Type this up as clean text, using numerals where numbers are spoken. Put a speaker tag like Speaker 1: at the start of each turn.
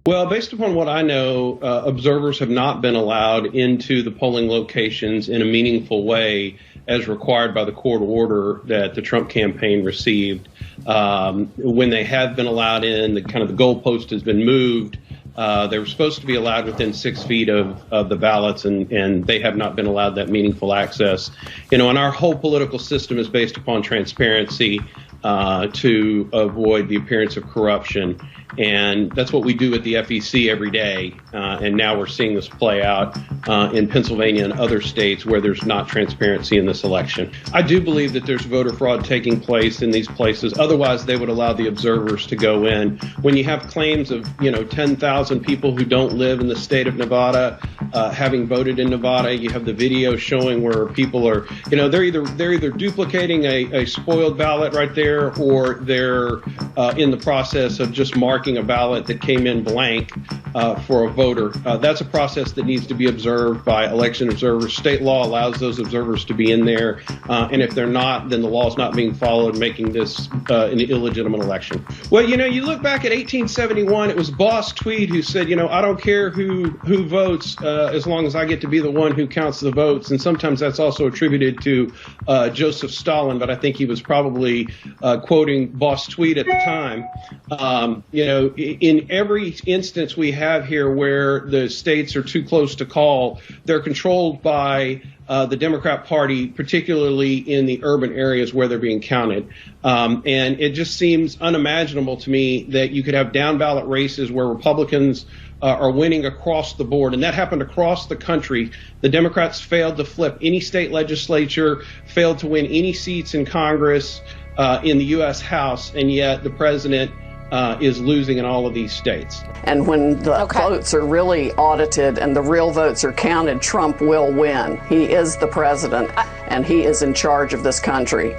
Speaker 1: Well, based upon what I know, observers have not been allowed into the polling locations in a meaningful way as required by the court order that the Trump campaign received. When they have been allowed in, the goalpost has been moved. They were supposed to be allowed within 6 feet of the ballots, and they have not been allowed that meaningful access. And our whole political system is based upon transparency to avoid the appearance of corruption. And that's what we do at the FEC every day. And now we're seeing this play out in Pennsylvania and other states where there's not transparency in this election. I do believe that there's voter fraud taking place in these places. Otherwise, they would allow the observers to go in. When you have claims of, 10,000 people who don't live in the state of Nevada having voted in Nevada, you have the video showing where people are, they're either duplicating a spoiled ballot right there, or they're in the process of just marking a ballot that came in blank for a voter. That's a process that needs to be observed by election observers. State law allows those observers to be in there, and if they're not, then the law is not being followed, making this an illegitimate election. Well, you look back at 1871, it was Boss Tweed who said, I don't care who votes as long as I get to be the one who counts the votes. And sometimes that's also attributed to Joseph Stalin, but I think he was probably quoting Boss Tweed at the time. In every instance we have here where the states are too close to call, they're controlled by the Democrat Party, particularly in the urban areas where they're being counted. And it just seems unimaginable to me that you could have down ballot races where Republicans are winning across the board. And that happened across the country. The Democrats failed to flip any state legislature, failed to win any seats in Congress, in the U.S. House, and yet the president is losing in all of these states.
Speaker 2: And when the votes are really audited and the real votes are counted, Trump will win. He is the president, and he is in charge of this country.